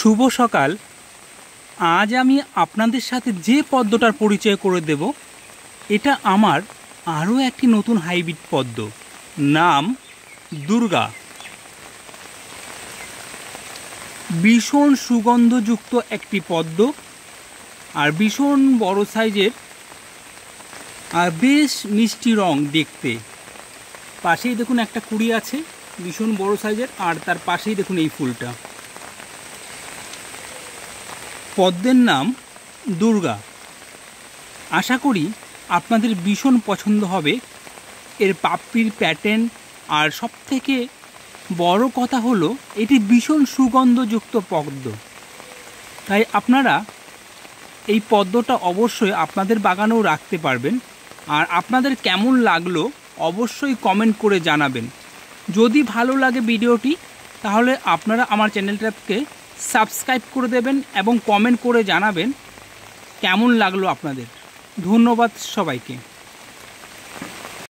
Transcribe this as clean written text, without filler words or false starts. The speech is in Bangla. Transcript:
শুভ সকাল। আজ আমি আপনাদের সাথে যে পদ্মটার পরিচয় করে দেব, এটা আমার আরও একটি নতুন হাইব্রিড পদ্ম, নাম দুর্গা। ভীষণ সুগন্ধযুক্ত একটি পদ্ম, আর ভীষণ বড় সাইজের, আর বেশ মিষ্টি রং দেখতে। পাশেই দেখুন একটা কুড়ি আছে, ভীষণ বড় সাইজের, আর তার পাশেই দেখুন এই ফুলটা। পদ্মের নাম দুর্গা। আশা করি আপনাদের ভীষণ পছন্দ হবে। এর পাপড়ির প্যাটার্ন, আর সবথেকে বড় কথা হলো এটি ভীষণ সুগন্ধযুক্ত পদ্ম। তাই আপনারা এই পদ্মটা অবশ্যই আপনাদের বাগানেও রাখতে পারবেন। আর আপনাদের কেমন লাগলো অবশ্যই কমেন্ট করে জানাবেন। যদি ভালো লাগে ভিডিওটি, তাহলে আপনারা আমার চ্যানেলটাকে সাবস্ক্রাইব করে দেবেন এবং কমেন্ট করে জানাবেন কেমন লাগলো আপনাদের। ধন্যবাদ সবাইকে।